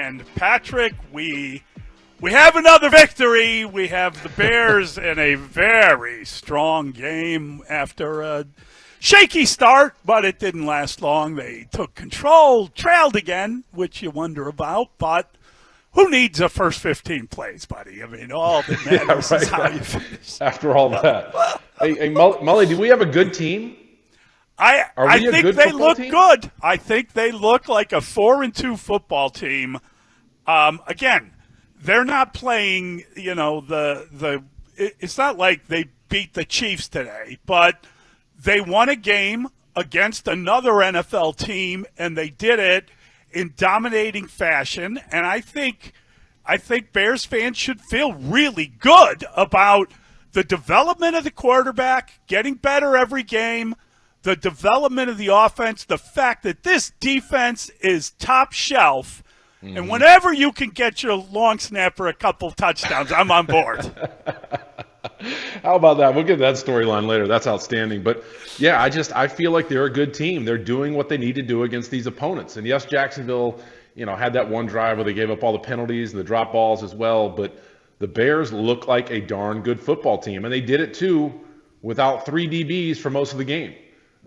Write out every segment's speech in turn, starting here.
And Patrick, we have another victory. We have the Bears in a very strong game after a shaky start, but it didn't last long. They took control, trailed again, which you wonder about, but who needs a first 15 plays, buddy? I mean, all that matters is how you finish. After all that. Hey, Mully, do we have a good team? I think they look good. I think they look like a 4-2 football team. Again, they're not playing, it's not like they beat the Chiefs today, but they won a game against another NFL team, and they did it in dominating fashion. And I think Bears fans should feel really good about the development of the quarterback, getting better every game, the development of the offense, the fact that this defense is top shelf, and whenever you can get your long snapper a couple touchdowns, I'm on board. How about that? We'll get to that storyline later. That's outstanding. But, yeah, I feel like they're a good team. They're doing what they need to do against these opponents. And, yes, Jacksonville, had that one drive where they gave up all the penalties and the drop balls as well. But the Bears look like a darn good football team. And they did it, too, without 3 DBs for most of the game.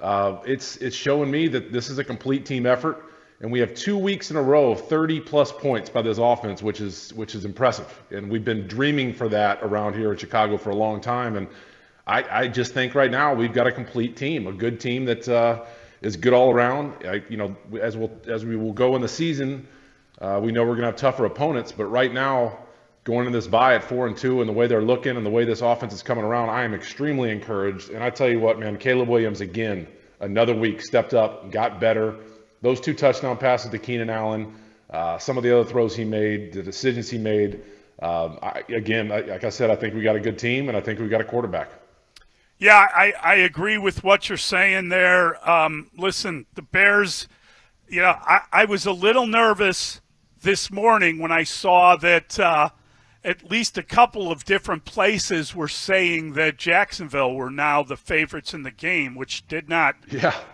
It's showing me that this is a complete team effort, and we have 2 weeks in a row of 30-plus points by this offense, which is impressive. And we've been dreaming for that around here in Chicago for a long time. And I just think right now we've got a complete team, a good team that is good all around. As we will go in the season, we know we're going to have tougher opponents. But right now, going into this bye at 4-2 and the way they're looking and the way this offense is coming around, I am extremely encouraged. And I tell you what, man, Caleb Williams, again, another week, stepped up, got better. Those 2 touchdown passes to Keenan Allen, some of the other throws he made, the decisions he made. Like I said, I think we got a good team, and I think we got a quarterback. Yeah, I agree with what you're saying there. Listen, the Bears, I was a little nervous this morning when I saw that at least a couple of different places were saying that Jacksonville were now the favorites in the game, which did not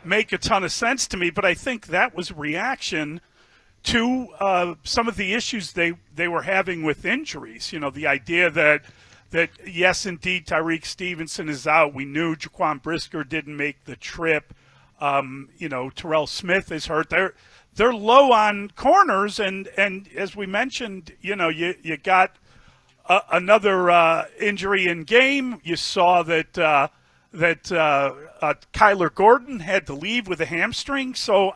make a ton of sense to me. But I think that was a reaction to some of the issues they were having with injuries. The idea that yes, indeed, Tyreek Stevenson is out. We knew Jaquan Brisker didn't make the trip. Terrell Smith is hurt. They're low on corners, and as we mentioned, you got another injury in game. You saw that Kyler Gordon had to leave with a hamstring. So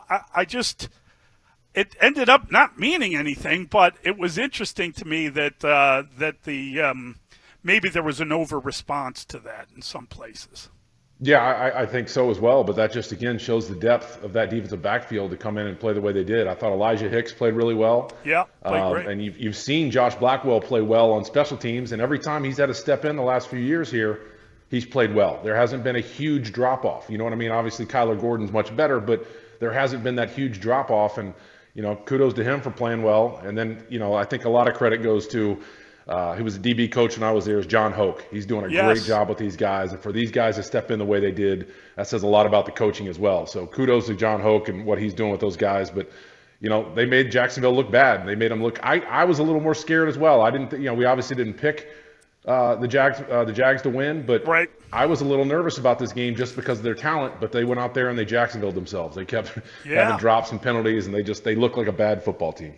it ended up not meaning anything, but it was interesting to me that maybe there was an over response to that in some places. Yeah, I think so as well, but that just, again, shows the depth of that defensive backfield to come in and play the way they did. I thought Elijah Hicks played really well. Yeah, played great. And you've seen Josh Blackwell play well on special teams, and every time he's had to step in the last few years here, he's played well. There hasn't been a huge drop-off. You know what I mean? Obviously, Kyler Gordon's much better, but there hasn't been that huge drop-off, and, kudos to him for playing well. And then, I think a lot of credit goes to he was a DB coach when I was there, is John Hoke. He's doing a great job with these guys. And for these guys to step in the way they did, that says a lot about the coaching as well. So kudos to John Hoke and what he's doing with those guys. But, they made Jacksonville look bad. They made them look – I was a little more scared as well. I didn't we obviously didn't pick the Jags to win. But I was a little nervous about this game just because of their talent. But they went out there and they Jacksonville themselves. They kept having drops and penalties, and they looked like a bad football team.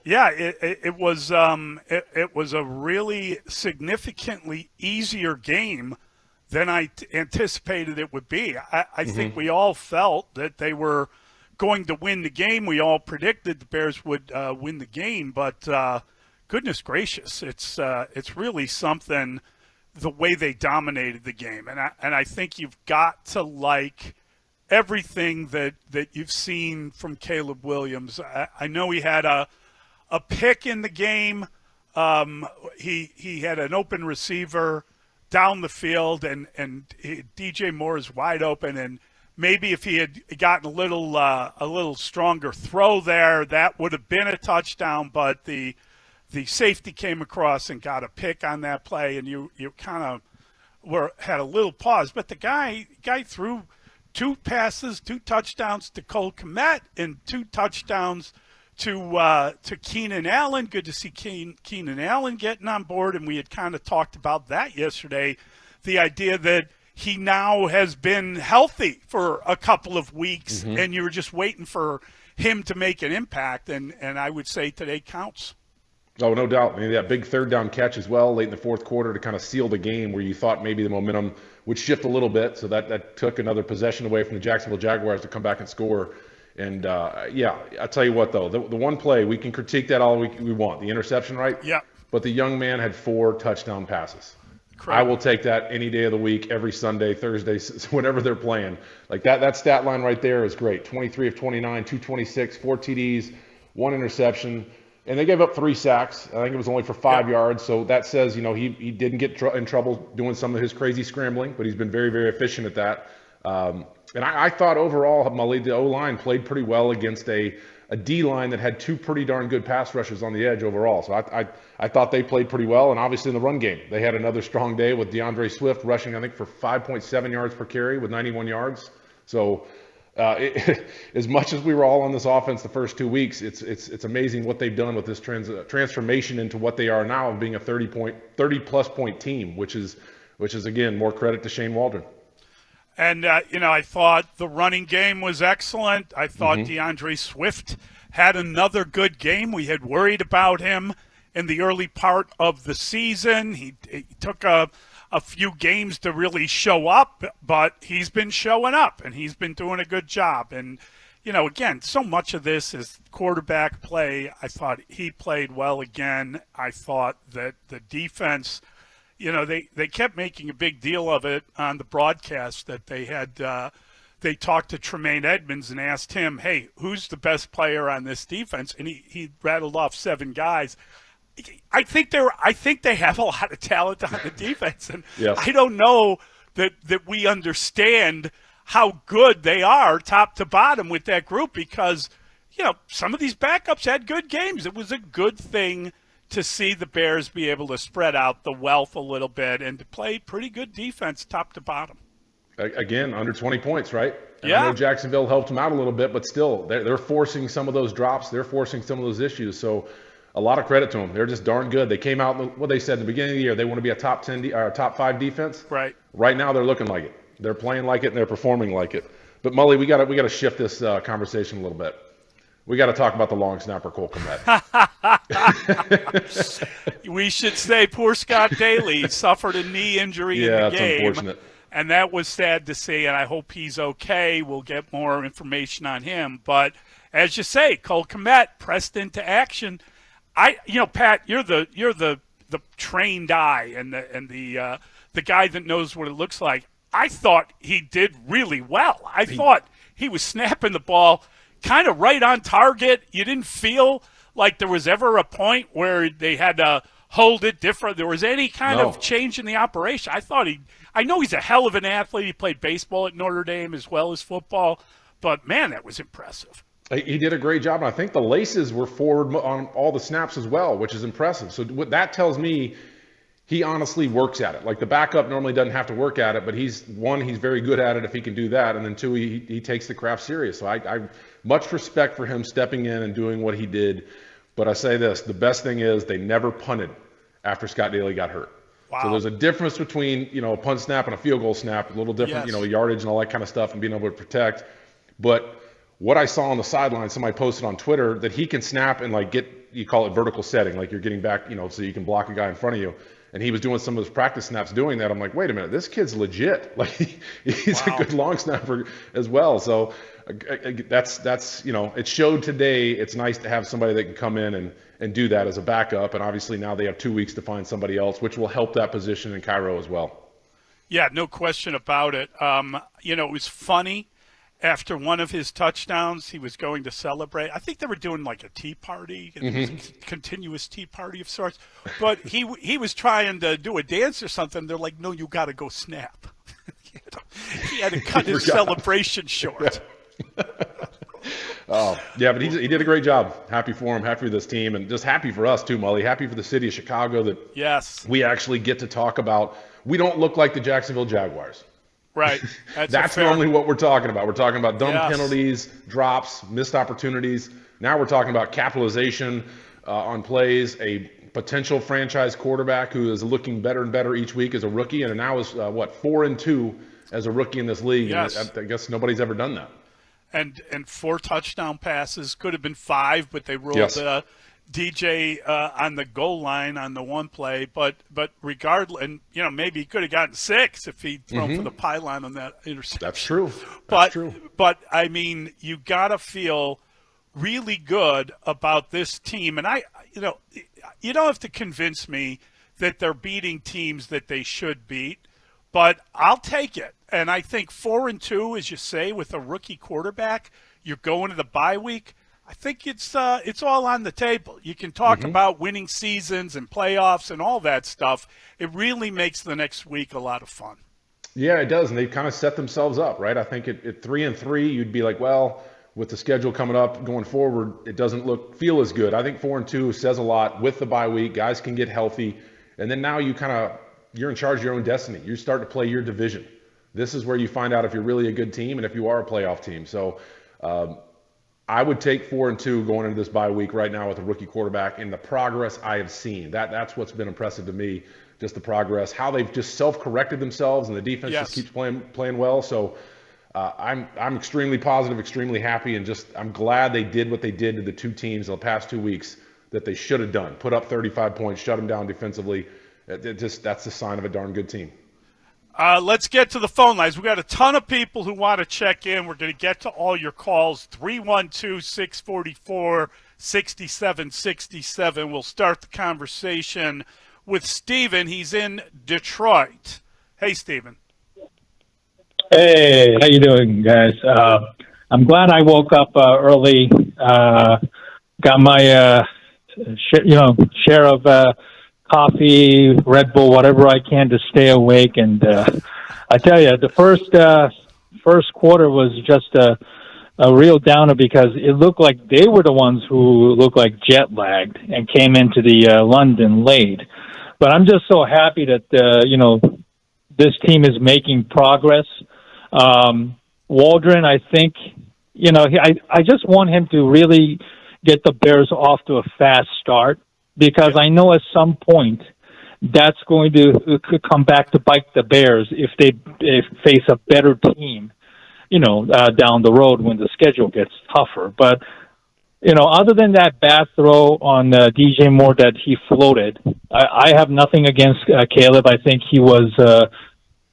Yeah, it was a really significantly easier game than I anticipated it would be. I think we all felt that they were going to win the game. We all predicted the Bears would win the game, but goodness gracious, it's really something the way they dominated the game, and I think you've got to like everything that you've seen from Caleb Williams. I know he had a pick in the game. He had an open receiver down the field, and DJ Moore is wide open. And maybe if he had gotten a little stronger throw there, that would have been a touchdown. But the safety came across and got a pick on that play, and you kind of had a little pause. But the guy threw 2 passes, 2 touchdowns to Kmet, and 2 touchdowns to Keenan Allen. Good to see Keenan Allen getting on board, and we had kind of talked about that yesterday. The idea that he now has been healthy for a couple of weeks, and you were just waiting for him to make an impact, and I would say today counts. Oh, no doubt. I mean, that big third down catch as well late in the fourth quarter to kind of seal the game where you thought maybe the momentum would shift a little bit. So that took another possession away from the Jacksonville Jaguars to come back and score. And, yeah, I'll tell you what, though. The one play, we can critique that all we want. The interception, right? Yeah. But the young man had 4 touchdown passes. Correct. I will take that any day of the week, every Sunday, Thursday, whenever they're playing. Like that stat line right there is great. 23 of 29, 226, 4 TDs, 1 interception. And they gave up 3 sacks. I think it was only for 5 yards. So that says, he didn't get in trouble doing some of his crazy scrambling, but he's been very, very efficient at that. And I thought overall, Mully, the O-line played pretty well against a D-line that had 2 pretty darn good pass rushers on the edge overall. So I thought they played pretty well. And obviously in the run game, they had another strong day with DeAndre Swift rushing, I think, for 5.7 yards per carry with 91 yards. So as much as we were all on this offense the first 2 weeks, it's amazing what they've done with this transformation into what they are now of being a 30-plus point team, which is again more credit to Shane Waldron. And I thought the running game was excellent. I thought DeAndre Swift had another good game. We had worried about him in the early part of the season. He took a few games to really show up, but he's been showing up, and he's been doing a good job. And, again, so much of this is quarterback play. I thought he played well again. I thought that the defense, they kept making a big deal of it on the broadcast that they had they talked to Tremaine Edmonds and asked him, hey, who's the best player on this defense? And he rattled off 7 guys. I think they have a lot of talent on the defense, and yes. I don't know that we understand how good they are top to bottom with that group because some of these backups had good games. It was a good thing to see the Bears be able to spread out the wealth a little bit and to play pretty good defense top to bottom. Again, under 20 points, right? And yeah. I know Jacksonville helped them out a little bit, but still, they're forcing some of those drops. They're forcing some of those issues. So a lot of credit to them. They're just darn good. They came out, what they said in the beginning of the year, they want to be a top 10 or top 5 defense. Right. Right now, they're looking like it. They're playing like it, and they're performing like it. But, Mully, we got to shift this conversation a little bit. We got to talk about the long snapper, Cole Kmet. We should say poor Scott Daly suffered a knee injury in the game. Yeah, it's unfortunate. And that was sad to see, and I hope he's okay. We'll get more information on him. But as you say, Cole Kmet pressed into action. Pat, you're the trained eye and the guy that knows what it looks like. I thought he did really well. I thought he was snapping the ball kind of right on target. You didn't feel like there was ever a point where they had to hold it different. There was any kind of change in the operation. I know he's a hell of an athlete. He played baseball at Notre Dame as well as football. But, man, that was impressive. He did a great job, and I think the laces were forward on all the snaps as well, which is impressive. So what that tells me, he honestly works at it. Like the backup normally doesn't have to work at it, but he's very good at it if he can do that, and then 2, he takes the craft serious. So I much respect for him stepping in and doing what he did. But I say this, the best thing is they never punted after Scott Daly got hurt. Wow. So there's a difference between, a punt snap and a field goal snap, a little different, Yes. Yardage and all that kind of stuff and being able to protect. But what I saw on the sideline, somebody posted on Twitter that he can snap and you call it vertical setting, like you're getting back, so you can block a guy in front of you. And he was doing some of his practice snaps doing that. I'm like, wait a minute, this kid's legit. Like he's a good long snapper as well. So that's it showed today. It's nice to have somebody that can come in and do that as a backup. And obviously now they have 2 weeks to find somebody else, which will help that position in Cairo as well. Yeah, no question about it. It was funny. After one of his touchdowns, he was going to celebrate. I think they were doing like a tea party, a continuous tea party of sorts. But he was trying to do a dance or something. They're like, no, you got to go snap. He had to cut his celebration short. But he did a great job. Happy for him, happy for this team, and just happy for us too, Mully. Happy for the city of Chicago that we actually get to talk about. We don't look like the Jacksonville Jaguars. Right. That's normally what we're talking about. We're talking about dumb penalties, drops, missed opportunities. Now we're talking about capitalization on plays, a potential franchise quarterback who is looking better and better each week as a rookie, and now is 4-2 as a rookie in this league. Yes. And I guess nobody's ever done that. And 4 touchdown passes, could have been 5, but they ruled Yes. DJ on the goal line on the one play. But regardless, and maybe he could have gotten 6 if he'd thrown for the pylon on that interception. That's true. But I mean, you got to feel really good about this team, and you don't have to convince me that they're beating teams that they should beat, but I'll take it. And I think 4-2, as you say, with a rookie quarterback, you're going to the bye week. I think it's all on the table. You can talk about winning seasons and playoffs and all that stuff. It really makes the next week a lot of fun. Yeah, it does, and they've kind of set themselves up, right? I think at 3-3, you'd be like, well, with the schedule coming up going forward, it doesn't feel as good. I think 4-2 says a lot with the bye week. Guys can get healthy, and then now you're in charge of your own destiny. You start to play your division. This is where you find out if you're really a good team and if you are a playoff team. So I would take 4-2 going into this bye week right now with a rookie quarterback and the progress I have seen. That's what's been impressive to me, just the progress, how they've just self-corrected themselves, and the defense just keeps playing well. So I'm extremely positive, extremely happy, and I'm glad they did what they did to the two teams in the past 2 weeks that they should have done. Put up 35 points, shut them down defensively. That's the sign of a darn good team. Let's get to the phone lines. We've got a ton of people who want to check in. We're going to get to all your calls. 312-644-6767. We'll start the conversation with Steven. He's in Detroit. Hey, Steven. Hey, how you doing, guys? I'm glad I woke up early. Got my share of coffee, Red Bull, whatever I can to stay awake. And I tell you, the first quarter was just a real downer because it looked like they were the ones who looked like jet lagged and came into the London late. But I'm just so happy that this team is making progress. Waldron, I think, I just want him to really get the Bears off to a fast start, because I know at some point that's going to come back to bite the Bears if they face a better team, down the road when the schedule gets tougher. But, other than that bad throw on DJ Moore that he floated, I have nothing against Caleb. I think he was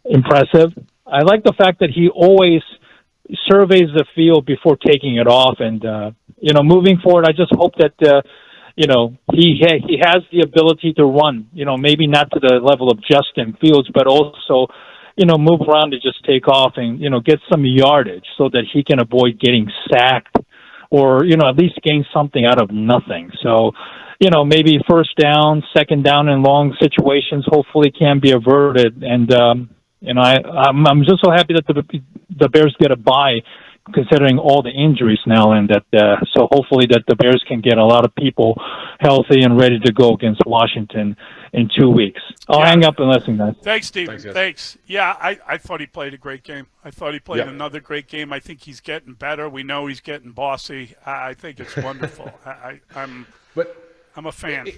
impressive. I like the fact that he always surveys the field before taking it off. And, moving forward, I just hope that, he has the ability to run, maybe not to the level of Justin Fields, but also, move around to just take off and, get some yardage so that he can avoid getting sacked or, at least gain something out of nothing. So, maybe first down, second down in long situations hopefully can be averted. And, I'm just so happy that the Bears get a bye, considering all the injuries now, and that so hopefully that the Bears can get a lot of people healthy and ready to go against Washington in 2 weeks. I'll hang up and listen, guys. Thanks, Steve. Thanks. Yeah, I thought he played a great game. I thought he played another great game. I think he's getting better. We know he's getting bossy. I think it's wonderful. I'm a fan.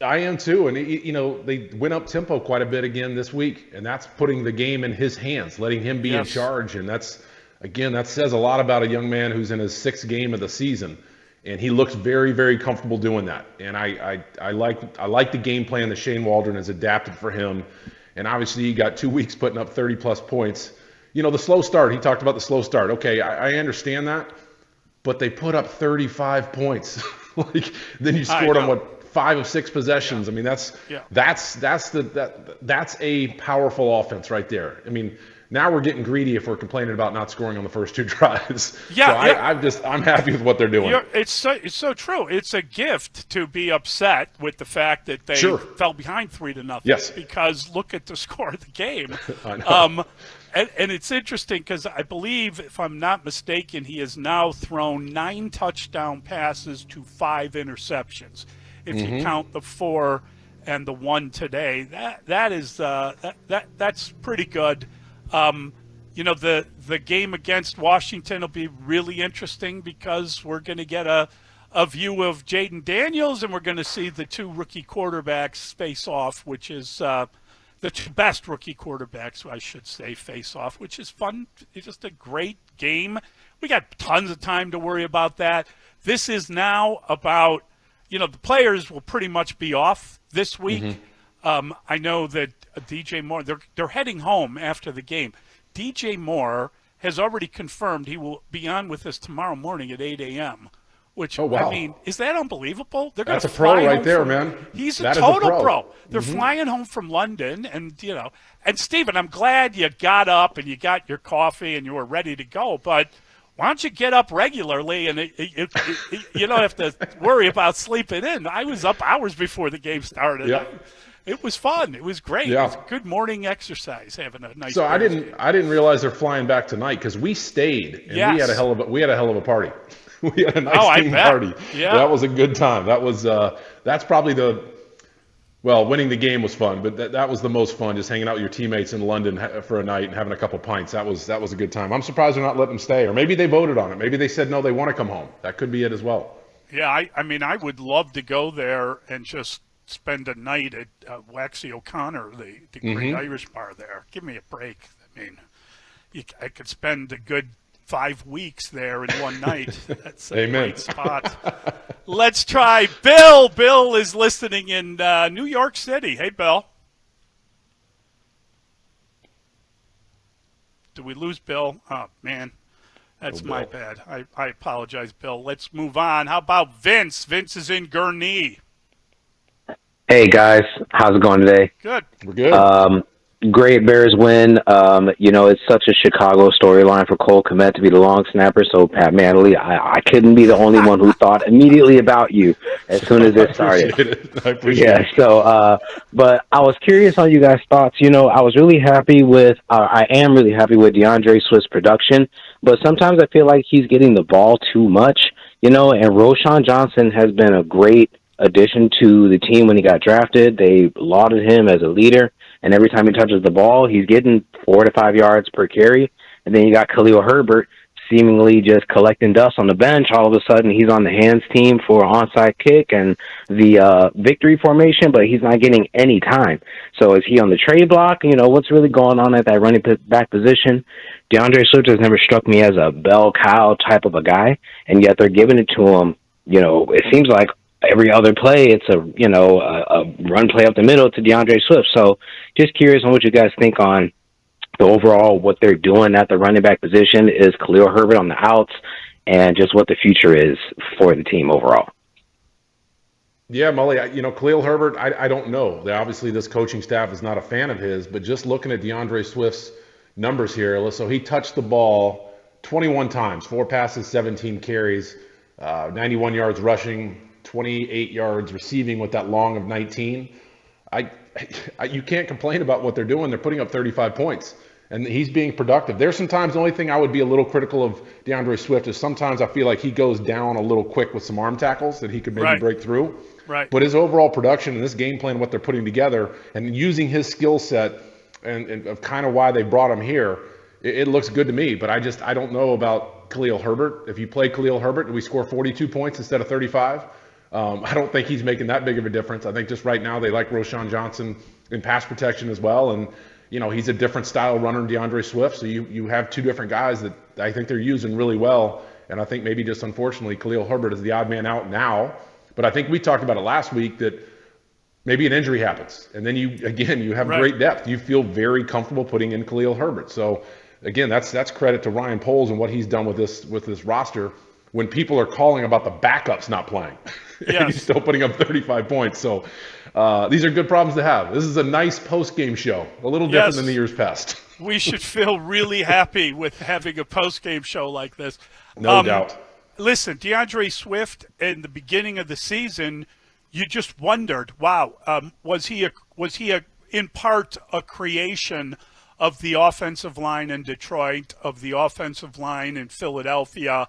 I am too, and they went up tempo quite a bit again this week, and that's putting the game in his hands, letting him be in charge, and that says a lot about a young man who's in his 6th game of the season, and he looks very, very comfortable doing that. And I like the game plan that Shane Waldron has adapted for him, and obviously he got 2 weeks putting up 30-plus points. The slow start. He talked about the slow start. Okay, I understand that, but they put up 35 points. Then you scored on 5 of 6 possessions. I mean, that's a powerful offense right there. I mean, now we're getting greedy if we're complaining about not scoring on the first 2 drives. I'm happy with what they're doing. It's so true. It's a gift to be upset with the fact that they fell behind 3-0. Yes. Because look at the score of the game. I know. And it's interesting because I believe, if I'm not mistaken, he has now thrown 9 touchdown passes to 5 interceptions. If you count the 4 and the 1 today, that's pretty good. The game against Washington will be really interesting because we're going to get a a view of Jaden Daniels, and we're going to see the two rookie quarterbacks face off, which is the two best rookie quarterbacks, I should say, face off, which is fun. It's just a great game. We got tons of time to worry about that. This is now about, the players will pretty much be off this week. I know that DJ Moore, they're heading home after the game. DJ Moore has already confirmed he will be on with us tomorrow morning at 8 a.m., which, oh, wow. I mean, is that unbelievable? They're That's gonna a pro fly right home there, from, man. He's a That is total a pro. They're flying home from London, and, and Stephen, I'm glad you got up and you got your coffee and you were ready to go, but why don't you get up regularly and you don't have to worry about sleeping in. I was up hours before the game started. Yeah. It was fun. It was great. Yeah. It was good morning excize, having a nice. So I Thursday. didn't realize they're flying back tonight because we stayed and Yes. we had a hell of a party. We had a nice I team bet. party. Yeah. That was a good time. That was that's probably winning the game was fun, but that was the most fun, just hanging out with your teammates in London for a night and having a couple pints. That was a good time. I'm surprised they're not letting them stay, or maybe they voted on it. Maybe they said no, they want to come home. That could be it as well. Yeah, I mean, I would love to go there and just spend a night at Waxy O'Connor, the great Irish bar there. Give me a break. I mean, I could spend a good 5 weeks there in one night. That's a Amen. great spot. Let's try Bill. Bill is listening in New York City. Hey, Bill. Did we lose Bill? Oh, man. That's my bad. I apologize, Bill. Let's move on. How about Vince? Vince is in Gurnee. Hey guys, how's it going today? Good. We're good. Great Bears win. It's such a Chicago storyline for Cole Kmet to be the long snapper. So Pat Mannelly, I couldn't be the only one who thought immediately about you as soon as it started. I appreciate it. So, but I was curious on you guys' thoughts. I was really happy with, I am really happy with DeAndre Swift's production, but sometimes I feel like he's getting the ball too much, and Roschon Johnson has been a great addition to the team when he got drafted. They lauded him as a leader, and every time he touches the ball, he's getting 4 to 5 yards per carry. And then you got Khalil Herbert seemingly just collecting dust on the bench. All of a sudden, he's on the hands team for onside kick and the victory formation, but he's not getting any time. So is he on the trade block? What's really going on at that running back position? DeAndre Swift has never struck me as a bell cow type of a guy, and yet they're giving it to him. It seems like every other play, it's a run play up the middle to DeAndre Swift. So just curious on what you guys think on the overall, what they're doing at the running back position. Is Khalil Herbert on the outs, and just what the future is for the team overall. Yeah, Mully, Khalil Herbert, I don't know. Obviously, this coaching staff is not a fan of his, but just looking at DeAndre Swift's numbers here, so he touched the ball 21 times, 4 passes, 17 carries, 91 yards rushing, 28 yards receiving with that long of 19. You can't complain about what they're doing. They're putting up 35 points, and he's being productive. There's sometimes the only thing I would be a little critical of DeAndre Swift is sometimes I feel like he goes down a little quick with some arm tackles that he could maybe break through. Right. But his overall production and this game plan, what they're putting together, and using his skill set and of kind of why they brought him here, it looks good to me. But I don't know about Khalil Herbert. If you play Khalil Herbert, do we score 42 points instead of 35? I don't think he's making that big of a difference. I think just right now they like Roschon Johnson in pass protection as well. And, he's a different style runner than DeAndre Swift. So you have two different guys that I think they're using really well. And I think maybe just unfortunately Khalil Herbert is the odd man out now. But I think we talked about it last week that maybe an injury happens. And then you have great depth. You feel very comfortable putting in Khalil Herbert. So, again, that's credit to Ryan Poles and what he's done with this roster when people are calling about the backups not playing. Yes. He's still putting up 35 points. So these are good problems to have. This is a nice post-game show, a little different than the years past. We should feel really happy with having a post-game show like this. No doubt. Listen, DeAndre Swift in the beginning of the season, you just wondered, wow, was he in part a creation of the offensive line in Detroit, of the offensive line in Philadelphia?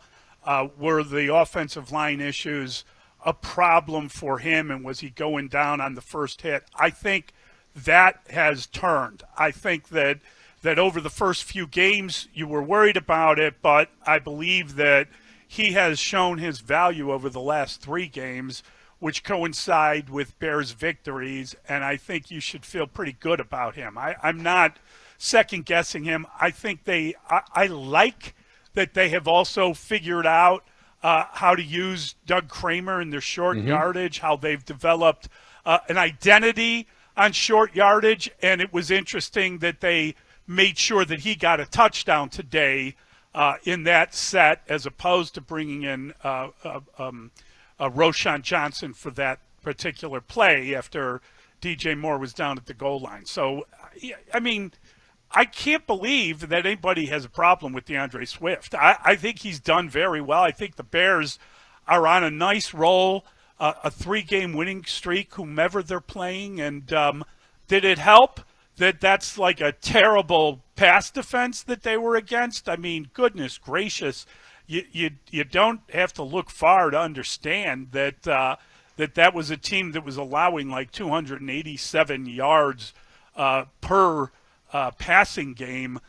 Were the offensive line issues a problem for him, and was he going down on the first hit? I think that has turned. I think that over the first few games you were worried about it, but I believe that he has shown his value over the last 3 games, which coincide with Bears victories, and I think you should feel pretty good about him. I'm not second-guessing him. I think I like that they have also figured out how to use Doug Kramer in their short yardage, how they've developed an identity on short yardage, and it was interesting that they made sure that he got a touchdown today in that set, as opposed to bringing in Roshan Johnson for that particular play after DJ Moore was down at the goal line. So, I mean, I can't believe that anybody has a problem with DeAndre Swift. I think he's done very well. I think the Bears are on a nice roll, a 3-game winning streak, whomever they're playing. And did it help that that's like a terrible pass defense that they were against? I mean, goodness gracious, you don't have to look far to understand that that was a team that was allowing like 287 yards per passing game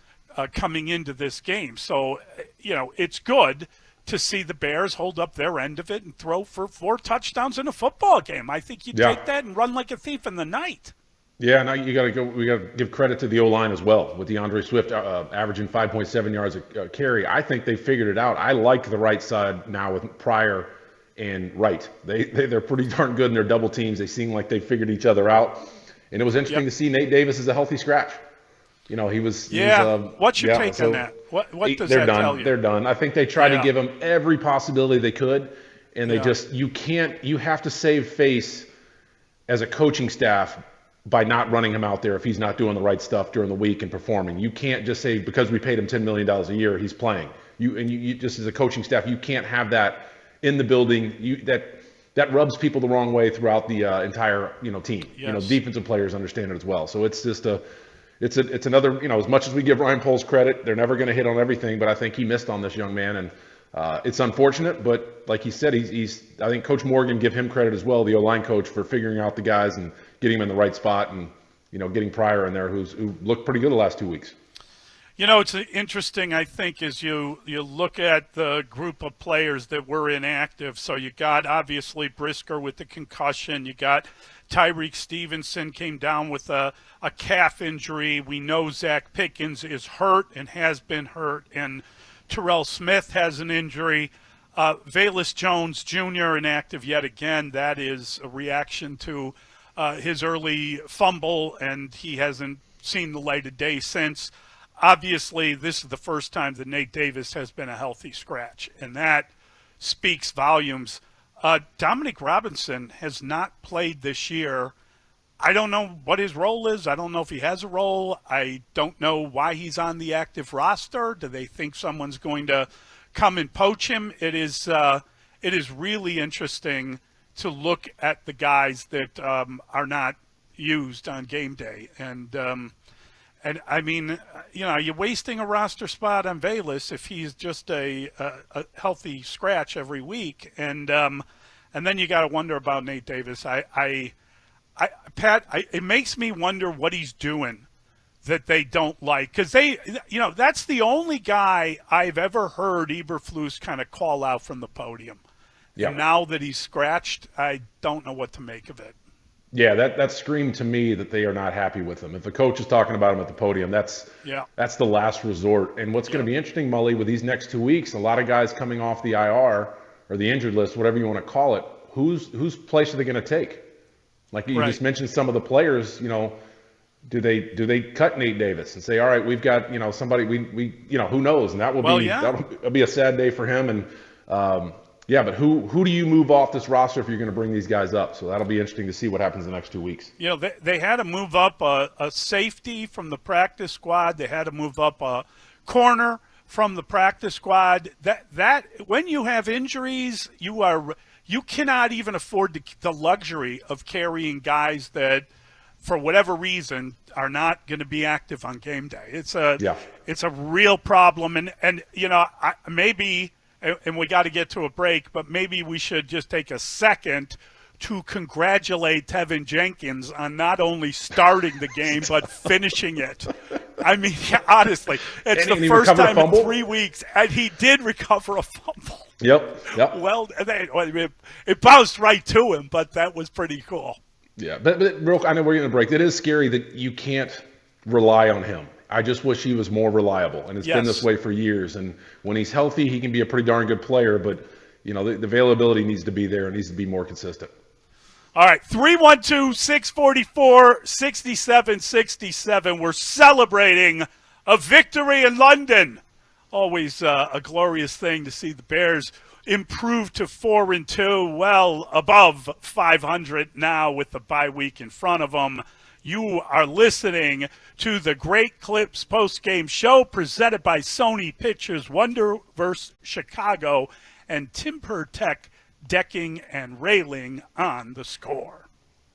coming into this game. So, it's good to see the Bears hold up their end of it and throw for 4 touchdowns in a football game. I think you take that and run like a thief in the night. Yeah, now we got to give credit to the O-line as well, with DeAndre Swift averaging 5.7 yards a carry. I think they figured it out. I like the right side now with Pryor and Wright. They're pretty darn good in their double teams. They seem like they figured each other out. And it was interesting to see Nate Davis as a healthy scratch. He was. What's your take on that? What does that tell you? They're done. I think they tried to give him every possibility they could, and they just you have to save face as a coaching staff by not running him out there if he's not doing the right stuff during the week and performing. You can't just say because we paid him $10 million a year he's playing. You just as a coaching staff, you can't have that in the building. That rubs people the wrong way throughout the entire team. Yes. Defensive players understand it as well. So it's just it's another, as much as we give Ryan Poles credit, they're never going to hit on everything, but I think he missed on this young man, and it's unfortunate, but like he said, I think Coach Morgan, give him credit as well, the O-line coach, for figuring out the guys and getting them in the right spot, and getting Pryor in there who looked pretty good the last 2 weeks. It's interesting, I think, as you look at the group of players that were inactive. So you got, obviously, Brisker with the concussion. You got Tyreek Stevenson came down with a calf injury. We know Zach Pickens is hurt and has been hurt. And Terrell Smith has an injury. Velus Jones Jr. inactive yet again. That is a reaction to his early fumble, and he hasn't seen the light of day since. Obviously, this is the first time that Nate Davis has been a healthy scratch, and that speaks volumes. Dominic Robinson has not played this year. I don't know what his role is. I don't know if he has a role. I don't know why he's on the active roster. Do they think someone's going to come and poach him? It is really interesting to look at the guys that are not used on game day. And I mean, you're wasting a roster spot on Velus if he's just a healthy scratch every week. And then you got to wonder about Nate Davis. Pat, it makes me wonder what he's doing that they don't like. Because that's the only guy I've ever heard Eberflus kind of call out from the podium. Yeah. And now that he's scratched, I don't know what to make of it. Yeah, that screamed to me that they are not happy with him. If the coach is talking about him at the podium, that's the last resort. And what's going to be interesting, Mully, with these next 2 weeks, a lot of guys coming off the IR or the injured list, whatever you want to call it, whose place are they going to take? Like you just mentioned, some of the players, do they cut Nate Davis and say, all right, we've got somebody we who knows, and that'll be a sad day for him. And but who do you move off this roster if you're going to bring these guys up? So that'll be interesting to see what happens in the next 2 weeks. They had to move up a safety from the practice squad. They had to move up a corner from the practice squad. That when you have injuries, you cannot even afford the luxury of carrying guys that, for whatever reason, are not going to be active on game day. It's a real problem, and maybe. And we got to get to a break, but maybe we should just take a second to congratulate Tevin Jenkins on not only starting the game, but finishing it. I mean, honestly, it's the first time in 3 weeks, and he did recover a fumble. Yep. Well, it bounced right to him, but that was pretty cool. Yeah, but real, I know we're going to break. It is scary that you can't rely on him. I just wish he was more reliable, and it's been this way for years. And when he's healthy, he can be a pretty darn good player, but the availability needs to be there and needs to be more consistent. All right, 312-644-6767. We're celebrating a victory in London. Always a glorious thing to see the Bears improve to 4-2, well above 500 now with the bye week in front of them. You are listening to the Great Clips postgame show presented by Sony Pictures, Wonderverse Chicago, and Timber Tech Decking and Railing on The Score.